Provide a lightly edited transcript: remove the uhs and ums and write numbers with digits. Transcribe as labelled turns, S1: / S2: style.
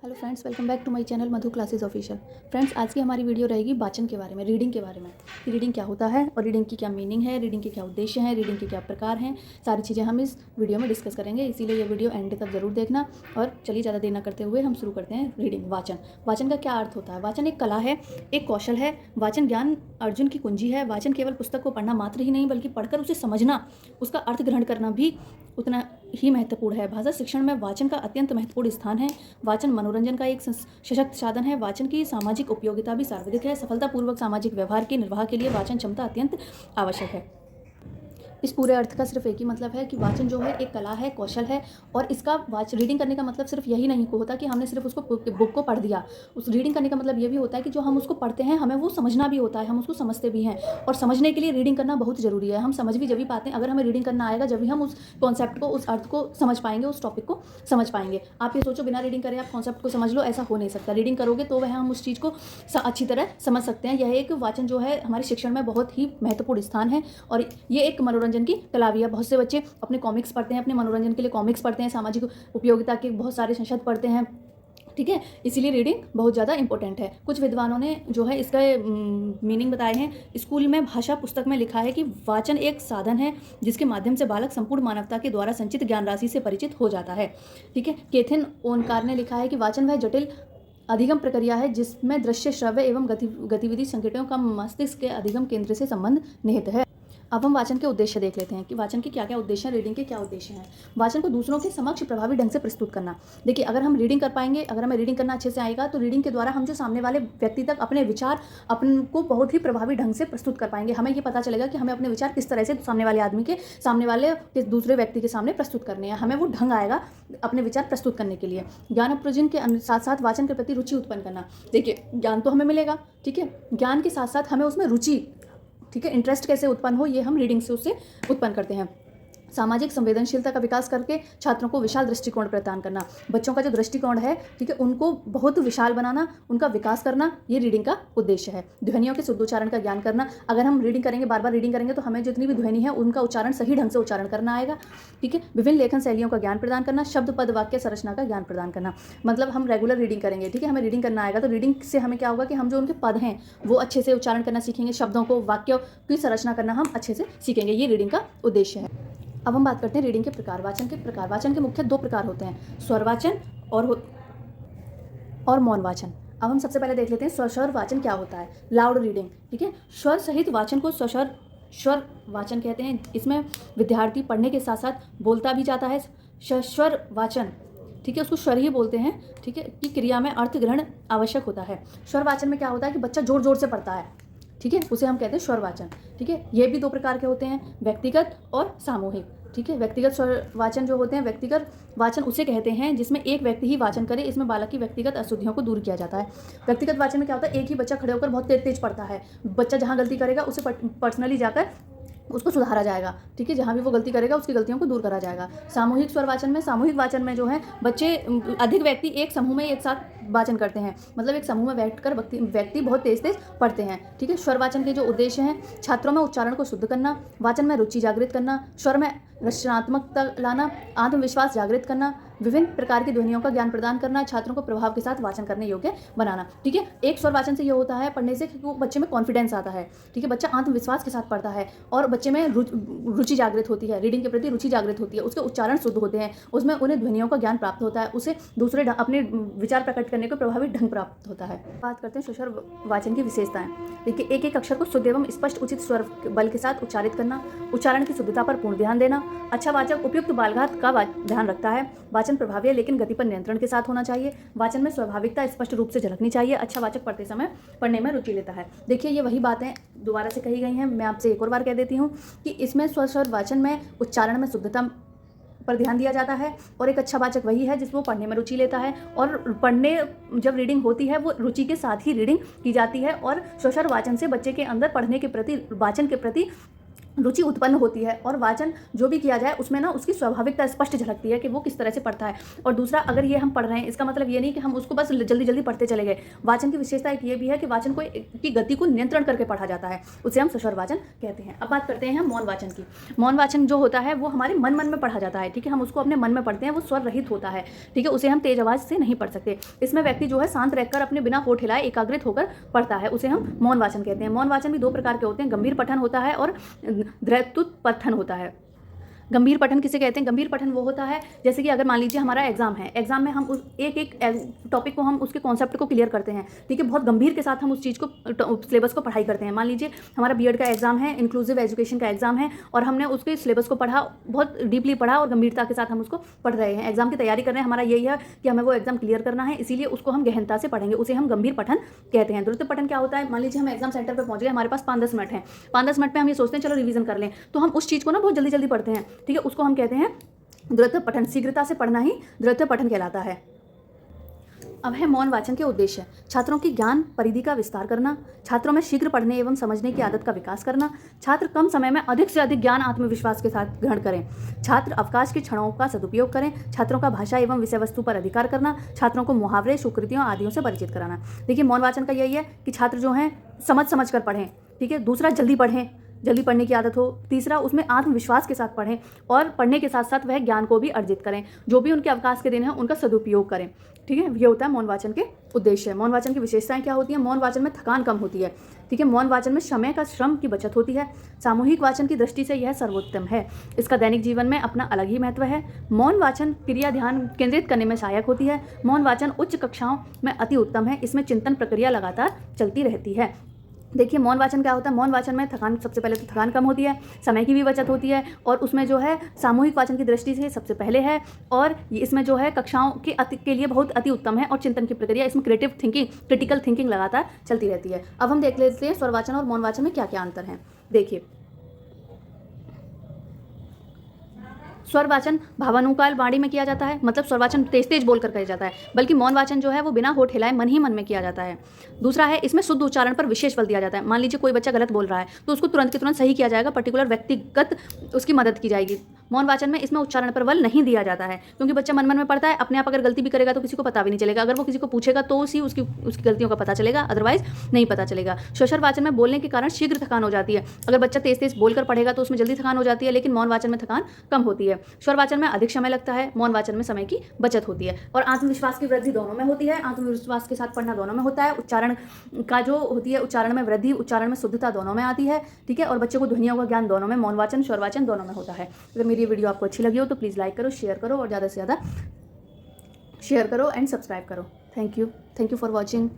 S1: Hello friends, welcome back to my channel Madhu classes official. Friends, आज की हमारी video रहेगी वाचन के बारे में, रीडिंग के बारे में कि रीडिंग क्या होता है और रीडिंग की क्या मीनिंग है, रीडिंग के क्या उद्देश्य हैं, रीडिंग के क्या प्रकार हैं। सारी चीज़ें हम इस वीडियो में डिस्कस करेंगे, इसीलिए ये वीडियो एंड तक जरूर देखना। और चलिए ज़्यादा देर न करते हुए हम शुरू करते हैं। रीडिंग, वाचन। वाचन का क्या अर्थ होता है? वाचन एक कला है, एक कौशल है। वाचन ज्ञान अर्जुन की कुंजी है। वाचन केवल पुस्तक को पढ़ना मात्र ही नहीं, बल्कि पढ़कर उसे समझना, उसका अर्थ ग्रहण करना भी उतना ही महत्वपूर्ण है। भाषा शिक्षण में वाचन का अत्यंत महत्वपूर्ण स्थान है। वाचन मनोरंजन का एक सशक्त साधन है। वाचन की सामाजिक उपयोगिता भी सर्वाधिक है। सफलतापूर्वक सामाजिक व्यवहार के निर्वाह के लिए वाचन क्षमता अत्यंत आवश्यक है। इस पूरे अर्थ का सिर्फ एक ही मतलब है कि वाचन जो है एक कला है, कौशल है। और इसका रीडिंग करने का मतलब सिर्फ यही नहीं होता कि हमने सिर्फ उसको बुक को पढ़ दिया। उस रीडिंग करने का मतलब ये भी होता है कि जो हम उसको पढ़ते हैं हमें वो समझना भी होता है, हम उसको समझते भी हैं। और समझने के लिए रीडिंग करना बहुत ज़रूरी है। हम समझ भी जब भी पाते हैं, अगर हमें रीडिंग करना आएगा जब भी हम उस कॉन्सेप्ट को, उस अर्थ को समझ पाएंगे, उस टॉपिक को समझ पाएंगे। आप ये सोचो बिना रीडिंग करे आप कॉन्सेप्ट को समझ लो, ऐसा हो नहीं सकता। रीडिंग करोगे तो वह हम उस चीज़ को अच्छी तरह समझ सकते हैं। यह एक वाचन जो है हमारे शिक्षण में बहुत ही महत्वपूर्ण स्थान है और ये एक मनोरंजन की कला भी है। बहुत से बच्चे अपने कॉमिक्स पढ़ते हैं, अपने मनोरंजन के लिए कॉमिक्स पढ़ते हैं, सामाजिक उपयोगिता के बहुत सारे संशद पढ़ते हैं, ठीक है। इसीलिए रीडिंग बहुत ज़्यादा इंपॉर्टेंट है। कुछ विद्वानों ने जो है इसका मीनिंग बताए हैं। स्कूल में भाषा पुस्तक में लिखा है कि वाचन एक साधन है जिसके माध्यम से बालक संपूर्ण मानवता के द्वारा संचित ज्ञान राशि से परिचित हो जाता है, ठीक है। केथन ओनकार ने लिखा है कि वाचन वह जटिल अधिगम प्रक्रिया है जिसमें दृश्य, श्रव्य एवं गतिविधि संकेतों का मस्तिष्क के अधिगम केंद्र से संबंध निहित है। अब हम वाचन के उद्देश्य देख लेते हैं कि वाचन के क्या क्या उद्देश्य हैं, रीडिंग के क्या उद्देश्य हैं। वाचन को दूसरों के समक्ष प्रभावी ढंग से प्रस्तुत करना। देखिए, अगर हम रीडिंग कर पाएंगे, अगर हमें रीडिंग करना अच्छे से आएगा तो रीडिंग के द्वारा हम जो सामने वाले व्यक्ति तक अपने विचार अपन को बहुत ही प्रभावी ढंग से प्रस्तुत कर पाएंगे। हमें ये पता चलेगा कि हमें अपने विचार किस तरह से सामने वाले आदमी के, सामने वाले के दूसरे व्यक्ति के सामने प्रस्तुत करने हैं। हमें वो ढंग आएगा अपने विचार प्रस्तुत करने के लिए। ज्ञान अर्जन के साथ साथ वाचन के प्रति रुचि उत्पन्न करना। देखिए, ज्ञान तो हमें मिलेगा, ठीक है, ज्ञान के साथ साथ हमें उसमें रुचि, ठीक है, इंटरेस्ट कैसे उत्पन्न हो, ये हम रीडिंग से उससे उत्पन्न करते हैं। सामाजिक संवेदनशीलता का विकास करके छात्रों को विशाल दृष्टिकोण प्रदान करना। बच्चों का जो दृष्टिकोण है, ठीक है, उनको बहुत विशाल बनाना, उनका विकास करना, ये रीडिंग का उद्देश्य है। ध्वनियों के शुद्ध उच्चारण का ज्ञान करना। अगर हम रीडिंग करेंगे, बार बार रीडिंग करेंगे तो हमें जितनी भी ध्वनि है उनका उच्चारण सही ढंग से उच्चारण करना आएगा, ठीक है। विभिन्न लेखन शैलियों का ज्ञान प्रदान करना। शब्द, पद, वाक्य संरचना का ज्ञान प्रदान करना। मतलब हम रेगुलर रीडिंग करेंगे, ठीक है, हमें रीडिंग करना आएगा तो रीडिंग से हमें क्या होगा कि हम जो उनके पद हैं वो अच्छे से उच्चारण करना सीखेंगे। शब्दों को, वाक्यों की संरचना करना हम अच्छे से सीखेंगे। ये रीडिंग का उद्देश्य है। अब हम बात करते हैं रीडिंग के प्रकार। वाचन के प्रकार। वाचन के मुख्य दो प्रकार होते हैं, स्वर वाचन और मौन वाचन। अब हम सबसे पहले देख लेते हैं स्वस्वर वाचन क्या होता है। लाउड रीडिंग, ठीक है। स्वर सहित वाचन को स्वर वाचन कहते हैं। इसमें विद्यार्थी पढ़ने के साथ साथ बोलता भी जाता है। स्वर वाचन, ठीक है, उसको स्वर ही बोलते हैं, ठीक है, की क्रिया में अर्थ ग्रहण आवश्यक होता है। स्वर वाचन में क्या होता है कि बच्चा जोर जोर से पढ़ता है, ठीक है, उसे हम कहते हैं स्वर वाचन, ठीक है। ये भी दो प्रकार के होते हैं, व्यक्तिगत और सामूहिक, ठीक है। व्यक्तिगत स्वर वाचन जो होते हैं, व्यक्तिगत वाचन उसे कहते हैं जिसमें एक व्यक्ति ही वाचन करे। इसमें बालक की व्यक्तिगत अशुद्धियों को दूर किया जाता है। व्यक्तिगत वाचन में क्या होता है, एक ही बच्चा खड़े होकर बहुत तेज तेज पढ़ता है। बच्चा जहाँ गलती करेगा उसे पर्सनली जाकर उसको सुधारा जाएगा, ठीक है, जहाँ भी वो गलती करेगा उसकी गलतियों को दूर करा जाएगा। सामूहिक स्वर वाचन में, सामूहिक वाचन में जो है बच्चे, अधिक व्यक्ति एक समूह में एक साथ वाचन करते हैं। मतलब एक समूह में बैठकर व्यक्ति बहुत तेज तेज पढ़ते हैं, ठीक है। स्वर वाचन के जो उद्देश्य हैं, छात्रों में उच्चारण को शुद्ध करना, वाचन में रुचि जागृत करना, स्वर में रचनात्मकता लाना, आत्मविश्वास जागृत करना, विभिन्न प्रकार की ध्वनियों का ज्ञान प्रदान करना, छात्रों को प्रभाव के साथ वाचन करने योग्य बनाना, ठीक है। एक स्वर वाचन से ये होता है पढ़ने से कि वो बच्चे में कॉन्फिडेंस आता है, ठीक है, बच्चा आत्मविश्वास के साथ पढ़ता है और बच्चे में रुचि जागृत होती है, रीडिंग के प्रति रुचि जागृत होती है, उसके उच्चारण शुद्ध होते हैं, उसमें उन्हें ध्वनियों का ज्ञान प्राप्त होता है, उसे दूसरे अपने विचार प्रकट करने को प्रभावी ढंग प्राप्त होता है। बात करते हैं स्वस्वर वाचन की विशेषताएं। देखिए, एक एक अक्षर को शुद्ध एवं स्पष्ट उचित स्वर बल के साथ उच्चारित करना, उच्चारण की शुद्धता पर पूर्ण ध्यान देना। अच्छा वाचक उपयुक्त बालघात का ध्यान रखता है। वाचन प्रभावी है लेकिन गति पर नियंत्रण के साथ होना चाहिए। वाचन में स्वाभाविकता स्पष्ट रूप से झलकनी चाहिए। अच्छा वाचक पढ़ते समय पढ़ने में रुचि लेता है। देखिए, ये वही बातें दोबारा से कही गई हैं, मैं आपसे एक और बार कह देती हूँ कि इसमें स्वस्वर वाचन में उच्चारण में शुद्धता पर ध्यान दिया जाता है और एक अच्छा वाचक वही है जिसमें पढ़ने में रुचि लेता है और पढ़ने जब रीडिंग होती है वो रुचि के साथ ही रीडिंग की जाती है और स्वस्वर वाचन से बच्चे के अंदर पढ़ने के प्रति, वाचन के प्रति रुचि उत्पन्न होती है और वाचन जो भी किया जाए उसमें ना उसकी स्वाभाविकता स्पष्ट झलकती है कि वो किस तरह से पढ़ता है। और दूसरा, अगर ये हम पढ़ रहे हैं इसका मतलब ये नहीं कि हम उसको बस जल्दी जल्दी पढ़ते चले गए। वाचन की विशेषता एक ये भी है कि वाचन को की गति को नियंत्रण करके पढ़ा जाता है, उसे हम सस्वर वाचन कहते हैं। अब बात करते हैं हम मौन वाचन की। मौन वाचन जो होता है वो हमारे मन में पढ़ा जाता है, ठीक है, हम उसको अपने मन में पढ़ते हैं, वो स्वर रहित होता है, ठीक है, उसे हम तेज आवाज़ से नहीं पढ़ सकते। इसमें व्यक्ति जो है शांत रहकर अपने बिना होठ हिलाए एकाग्रित होकर पढ़ता है, उसे हम मौन वाचन कहते हैं। मौन वाचन भी दो प्रकार के होते हैं, गंभीर पठन होता है और धृतुत पठन होता है। गंभीर पठन किसे कहते हैं? गंभीर पठन वो होता है जैसे कि अगर मान लीजिए हमारा एग्जाम है, एग्जाम में हम उस एक टॉपिक को हम उसके कॉन्सेप्ट को क्लियर करते हैं, ठीक है, बहुत गंभीर के साथ हम उस चीज़ को सिलेबस को पढ़ाई करते हैं। मान लीजिए हमारा बीएड का एग्जाम है, इंक्लूसिव एजुकेशन का एग्जाम है और हमने उसके सिलेबस को पढ़ा, बहुत डीपली पढ़ा और गंभीरता के साथ हम उसको पढ़ रहे हैं, एग्जाम की तैयारी कर रहे हैं, हमारा यही है कि हमें वो एग्जाम क्लियर करना है, इसीलिए उसको हम गहनता से पढ़ेंगे, उसे हम गंभीर पठन कहते हैं। द्रुत पठन क्या होता है? मान लीजिए हम एग्जाम सेंटर पर पहुंच गए, हमारे पास 5-10 मिनट है, 5-10 मिनट में हम ये सोचते हैं चलो रिवीजन कर लें, तो हम उस चीज़ को ना बहुत जल्दी जल्दी पढ़ते हैं, ठीक है, उसको हम कहते हैं द्रुत पठन। शीघ्रता से पढ़ना ही द्रुत पठन कहलाता है। अब है मौन वाचन के उद्देश्य। छात्रों की ज्ञान परिधि का विस्तार करना, छात्रों में शीघ्र पढ़ने एवं समझने की आदत का विकास करना, छात्र कम समय में अधिक से अधिक ज्ञान आत्मविश्वास के साथ ग्रहण करें, छात्र अवकाश की क्षणों का सदुपयोग करें, छात्रों का भाषा एवं विषय वस्तु पर अधिकार करना, छात्रों को मुहावरे, सुकृतियों आदियों से परिचित कराना। देखिए मौन वाचन का यही है कि छात्र जो हैं समझ कर पढ़ें, ठीक है, दूसरा जल्दी पढ़ें, जल्दी पढ़ने की आदत हो, तीसरा उसमें आत्मविश्वास के साथ पढ़ें और पढ़ने के साथ साथ वह ज्ञान को भी अर्जित करें, जो भी उनके अवकाश के दिन हैं उनका सदुपयोग करें, ठीक है, ये होता है मौन वाचन के उद्देश्य। मौन वाचन की विशेषताएं क्या होती हैं? मौन वाचन में थकान कम होती है, ठीक है, मौन वाचन में समय का श्रम की बचत होती है, सामूहिक वाचन की दृष्टि से यह सर्वोत्तम है, इसका दैनिक जीवन में अपना अलग ही महत्व है। मौन वाचन क्रिया ध्यान केंद्रित करने में सहायक होती है। मौन वाचन उच्च कक्षाओं में अति उत्तम है, इसमें चिंतन प्रक्रिया लगातार चलती रहती है। देखिए मौन वाचन क्या होता है? मौन वाचन में थकान, सबसे पहले तो थकान कम होती है, समय की भी बचत होती है और उसमें जो है सामूहिक वाचन की दृष्टि से सबसे पहले है और इसमें जो है कक्षाओं के लिए बहुत अति उत्तम है और चिंतन की प्रक्रिया, इसमें क्रिटिकल थिंकिंग लगातार चलती रहती है। अब हम देख लेते हैं स्वर वाचन और मौन वाचन में क्या क्या अंतर है। देखिए स्वर वाचन भावानुकाल वाणी में किया जाता है, मतलब स्वर वाचन तेज तेज बोलकर किया जाता है, बल्कि मौन वाचन जो है वो बिना होठ हिलाए मन ही मन में किया जाता है। दूसरा है इसमें शुद्ध उच्चारण पर विशेष बल दिया जाता है। मान लीजिए कोई बच्चा गलत बोल रहा है तो उसको तुरंत के तुरंत सही किया जाएगा, पर्टिकुलर व्यक्तिगत उसकी मदद की जाएगी। मौन वाचन में इसमें उच्चारण पर बल नहीं दिया जाता है, क्योंकि बच्चा मन मन में पढ़ता है, अपने आप अगर गलती भी करेगा तो किसी को पता भी नहीं चलेगा, अगर वो किसी को पूछेगा तो उसकी गलतियों का पता चलेगा, अदरवाइज नहीं पता चलेगा। श्वसर वाचन में बोलने के कारण शीघ्र थकान हो जाती है, अगर बच्चा तेज तेज बोलकर पढ़ेगा तो उसमें जल्दी थकान हो जाती है, लेकिन मौन वाचन में थकान कम होती है। स्वर वाचन में अधिक समय लगता है, मौन वाचन में समय की बचत होती है और आत्मविश्वास की वृद्धि दोनों में होती है, आत्मविश्वास के साथ पढ़ना दोनों में होता है। उच्चारण का जो होती है, उच्चारण में वृद्धि, उच्चारण में शुद्धता दोनों में आती है, ठीक है, और बच्चे को ध्वनियों का ज्ञान दोनों में, मौन वाचन स्वर वाचन दोनों में होता है। अगर मेरी ये वीडियो आपको अच्छी लगी हो तो प्लीज़ लाइक करो, शेयर करो और ज़्यादा से ज़्यादा शेयर करो एंड सब्सक्राइब करो। Thank you for watching.